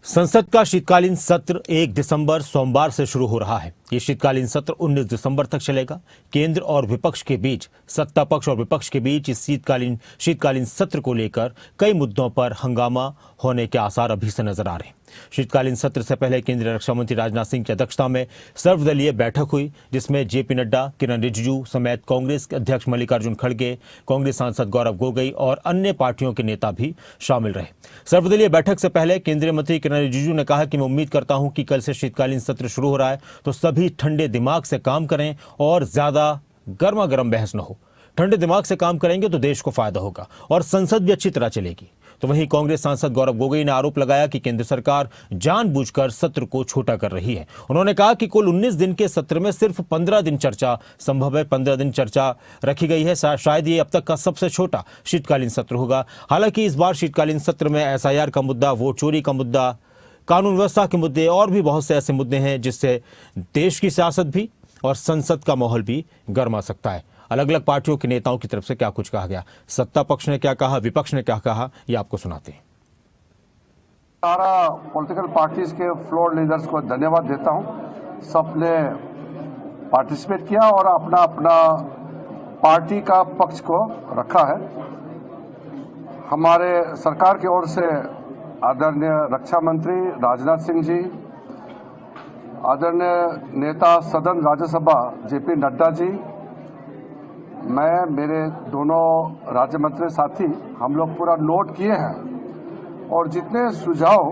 संसद का शीतकालीन सत्र 1 दिसंबर सोमवार से शुरू हो रहा है। ये शीतकालीन सत्र 19 दिसंबर तक चलेगा। केंद्र और विपक्ष के बीच, सत्ता पक्ष और विपक्ष के बीच इस शीतकालीन सत्र को लेकर कई मुद्दों पर हंगामा होने के आसार अभी से नजर आ रहे हैं। शीतकालीन सत्र से पहले केंद्रीय रक्षा मंत्री राजनाथ सिंह की अध्यक्षता में सर्वदलीय बैठक हुई, जिसमें जेपी नड्डा, किरण रिजिजू समेत कांग्रेस के अध्यक्ष मल्लिकार्जुन खड़गे, कांग्रेस सांसद गौरव गोगोई और अन्य पार्टियों के नेता भी शामिल रहे। सर्वदलीय बैठक से पहले केंद्रीय मंत्री किरण रिजिजू ने कहा कि मैं उम्मीद करता हूं कि कल से शीतकालीन सत्र शुरू हो रहा है तो सभी ठंडे दिमाग से काम करें और ज्यादा गर्मा गर्म बहस न हो। ठंडे दिमाग से काम करेंगे तो देश को फायदा होगा और संसद भी अच्छी तरह चलेगी। तो वहीं कांग्रेस सांसद गौरव गोगोई ने आरोप लगाया कि केंद्र सरकार जानबूझकर सत्र को छोटा कर रही है। उन्होंने कहा कि कुल 19 दिन के सत्र में सिर्फ 15 दिन चर्चा संभव है। 15 दिन चर्चा रखी गई है। शायद ये अब तक का सबसे छोटा शीतकालीन सत्र होगा। हालांकि इस बार शीतकालीन सत्र में एसआईआर का मुद्दा, वोट चोरी का मुद्दा, कानून व्यवस्था के मुद्दे और भी बहुत से ऐसे मुद्दे हैं जिससे देश की सियासत भी और संसद का माहौल भी गर्मा सकता है। अलग अलग पार्टियों के नेताओं की तरफ से क्या कुछ कहा गया, सत्ता पक्ष ने क्या कहा, विपक्ष ने क्या कहा, ये आपको सुनाते हैं। सारा पॉलिटिकल पार्टीज के फ्लोर लीडर्स को धन्यवाद देता हूं। सबने पार्टिसिपेट किया और अपना अपना पार्टी का पक्ष को रखा है। हमारे सरकार की ओर से आदरणीय रक्षा मंत्री राजनाथ सिंह जी, आदरणीय नेता सदन राज्यसभा जेपी नड्डा जी, मैं, मेरे दोनों राज्य मंत्री साथी, हम लोग पूरा नोट किए हैं और जितने सुझाव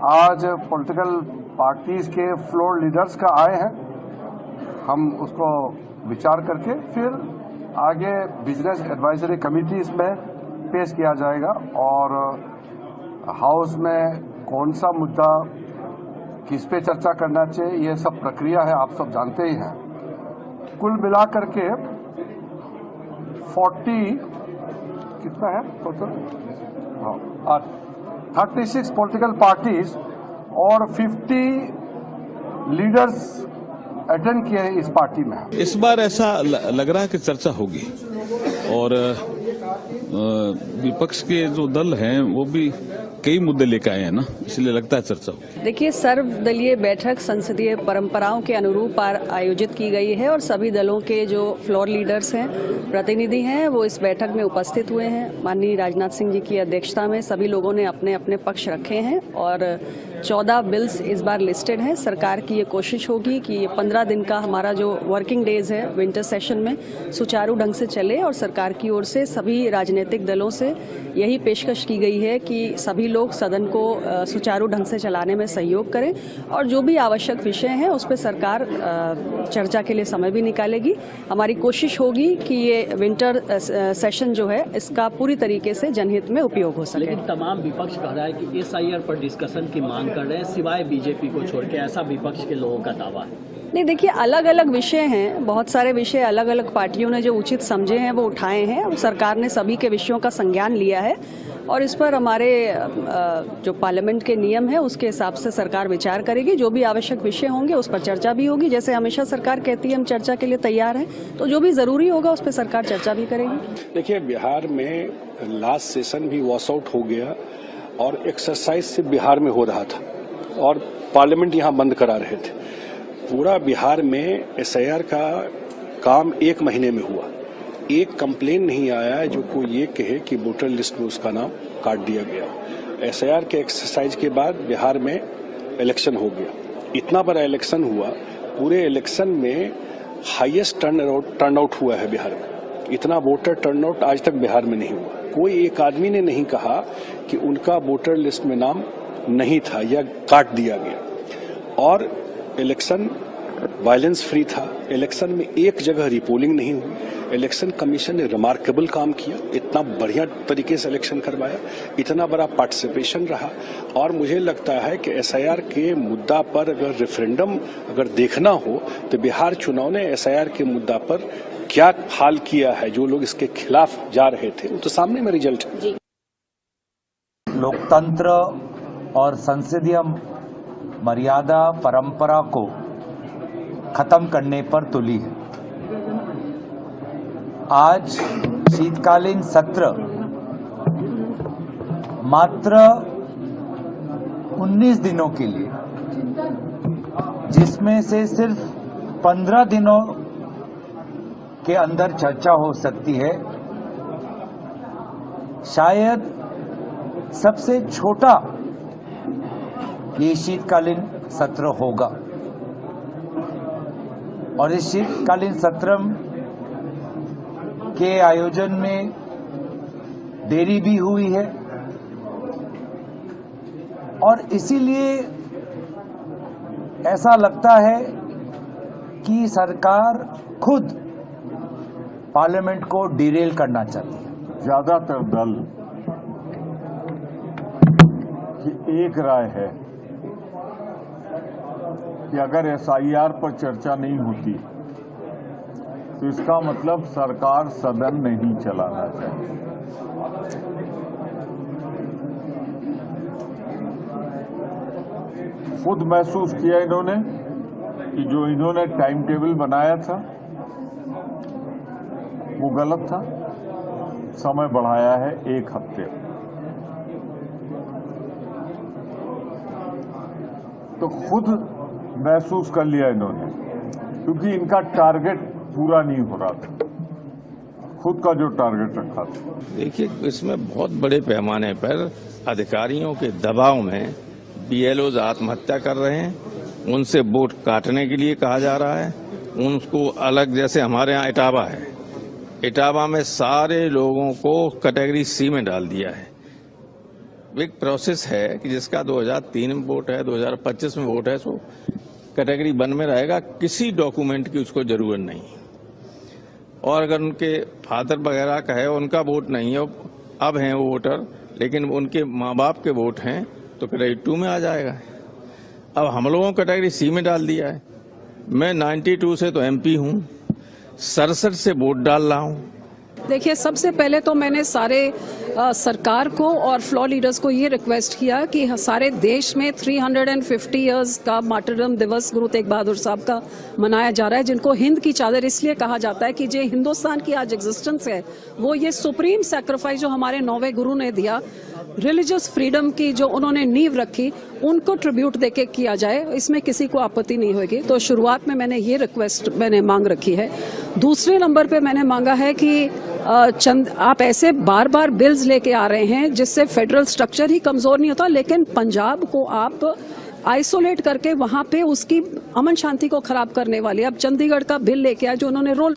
आज पॉलिटिकल पार्टीज के फ्लोर लीडर्स का आए हैं, हम उसको विचार करके फिर आगे बिजनेस एडवाइजरी कमिटीज में पेश किया जाएगा और हाउस में कौन सा मुद्दा किस पे चर्चा करना चाहिए, ये सब प्रक्रिया है, आप सब जानते ही हैं। कुल मिलाकर के 40 कितना है टोटल, 36 पॉलिटिकल पार्टीज और 50 लीडर्स अटेंड किए हैं इस पार्टी में। इस बार ऐसा लग रहा है कि चर्चा होगी और विपक्ष के जो दल हैं वो भी कई मुद्दे लेकर आए हैं ना, इसलिए लगता है चर्चा होगी। देखिए, सर्वदलीय बैठक संसदीय परंपराओं के अनुरूप आयोजित की गई है और सभी दलों के जो फ्लोर लीडर्स हैं, प्रतिनिधि हैं, वो इस बैठक में उपस्थित हुए हैं। माननीय राजनाथ सिंह जी की अध्यक्षता में सभी लोगों ने अपने अपने पक्ष रखे हैं और 14 बिल्स इस बार लिस्टेड हैं। सरकार की ये कोशिश होगी कि ये 15 दिन का हमारा जो वर्किंग डेज है विंटर सेशन में सुचारू ढंग से चले और सरकार की ओर से सभी राजनीतिक दलों से यही पेशकश की गई है कि सभी लोग सदन को सुचारू ढंग से चलाने में सहयोग करें और जो भी आवश्यक विषय हैं उस पर सरकार चर्चा के लिए समय भी निकालेगी। हमारी कोशिश होगी कि ये विंटर सेशन जो है इसका पूरी तरीके से जनहित में उपयोग हो सके। लेकिन तमाम विपक्ष कह रहा है कि एसआईआर पर डिस्कशन की मांग कर रहे हैं, सिवाय बीजेपी को छोड़ के, ऐसा विपक्ष के लोगों का दावा है। नहीं, देखिए, अलग अलग विषय हैं, बहुत सारे विषय अलग अलग पार्टियों ने जो उचित समझे हैं वो उठाए हैं और सरकार ने सभी के विषयों का संज्ञान लिया है और इस पर हमारे जो पार्लियामेंट के नियम है उसके हिसाब से सरकार विचार करेगी। जो भी आवश्यक विषय होंगे उस पर चर्चा भी होगी। जैसे हमेशा सरकार कहती है हम चर्चा के लिए तैयार हैं, तो जो भी जरूरी होगा उस पर सरकार चर्चा भी करेगी। देखिए, बिहार में लास्ट सेशन भी वॉश आउट हो गया और एक्सरसाइज से बिहार में हो रहा था और पार्लियामेंट यहाँ बंद करा रहे थे। पूरा बिहार में एसआईआर का काम 1 महीने में हुआ। एक कंप्लेन नहीं आया है जो कोई ये कहे कि वोटर लिस्ट में उसका नाम काट दिया गया। एसआईआर के एक्सरसाइज के बाद बिहार में इलेक्शन हो गया। इतना बड़ा इलेक्शन हुआ, पूरे इलेक्शन में हाईएस्ट टर्नआउट हुआ है बिहार में। इतना वोटर टर्नआउट आज तक बिहार में नहीं हुआ। कोई एक आदमी ने नहीं कहा कि उनका वोटर लिस्ट में नाम नहीं था या काट दिया गया। और इलेक्शन वायलेंस फ्री था। इलेक्शन में एक जगह रिपोलिंग नहीं हुई। इलेक्शन कमीशन ने रिमार्केबल काम किया, इतना बढ़िया तरीके से इलेक्शन करवाया, इतना बड़ा पार्टिसिपेशन रहा। और मुझे लगता है कि एसआईआर के मुद्दा पर अगर रेफरेंडम अगर देखना हो तो बिहार चुनाव ने एसआईआर के मुद्दा पर क्या हाल किया है, जो लोग इसके खिलाफ जा रहे थे वो तो सामने में रिजल्ट है। लोकतंत्र और संसदीय मर्यादा परंपरा को खत्म करने पर तुली है। आज शीतकालीन सत्र मात्र 19 दिनों के लिए, जिसमें से सिर्फ 15 दिनों के अंदर चर्चा हो सकती है, शायद सबसे छोटा ये शीतकालीन सत्र होगा। और इस शीतकालीन सत्र के आयोजन में देरी भी हुई है और इसीलिए ऐसा लगता है कि सरकार खुद पार्लियामेंट को डिरेल करना चाहती है। ज्यादातर दल की एक राय है कि अगर एसआईआर पर चर्चा नहीं होती तो इसका मतलब सरकार सदन नहीं चलाना चाहिए। खुद महसूस किया इन्होंने कि जो इन्होंने टाइम टेबल बनाया था वो गलत था, समय बढ़ाया है 1 हफ्ते। तो खुद महसूस कर लिया इन्होंने, क्योंकि इनका टारगेट पूरा नहीं हो रहा था, खुद का जो टारगेट रखा था। देखिए, इसमें बहुत बड़े पैमाने पर अधिकारियों के दबाव में बीएलओज आत्महत्या कर रहे हैं, उनसे वोट काटने के लिए कहा जा रहा है, उनको अलग, जैसे हमारे यहाँ इटावा है, इटावा में सारे लोगों को कैटेगरी सी में डाल दिया है। एक प्रोसेस है कि जिसका 2003 में वोट है, 2025 में वोट है, सो कैटेगरी 1 में रहेगा, किसी डॉक्यूमेंट की उसको जरूरत नहीं। और अगर उनके फादर वगैरह का है, उनका वोट नहीं है, अब हैं वो वोटर, लेकिन उनके माँ बाप के वोट हैं, तो कैटेगरी 2 में आ जाएगा। अब हम लोगों को कैटेगरी सी में डाल दिया है। मैं 92 से तो एमपी हूँ, 67 से वोट डाल रहा हूँ। देखिए, सबसे पहले तो मैंने सारे सरकार को और फ्लोर लीडर्स को ये रिक्वेस्ट किया कि सारे देश में 350 इयर्स का मार्टरडम दिवस गुरु तेग बहादुर साहब का मनाया जा रहा है, जिनको हिंद की चादर इसलिए कहा जाता है कि जो हिंदुस्तान की आज एग्जिस्टेंस है वो ये सुप्रीम सैक्रिफाइस जो हमारे 9वें गुरु ने दिया, रिलीजियस फ्रीडम की जो उन्होंने नींव रखी, उनको ट्रिब्यूट देके किया जाए, इसमें किसी को आपत्ति नहीं होगी। तो शुरुआत में मैंने ये रिक्वेस्ट मांग रखी है। दूसरे नंबर पे मैंने मांगा है कि आप ऐसे बार बार बिल्स लेके आ रहे हैं जिससे फेडरल स्ट्रक्चर ही कमजोर नहीं होता, लेकिन पंजाब को आप आइसोलेट करके वहां पे उसकी अमन शांति को खराब करने वाले, अब चंडीगढ़ का बिल लेके आए जो उन्होंने रोल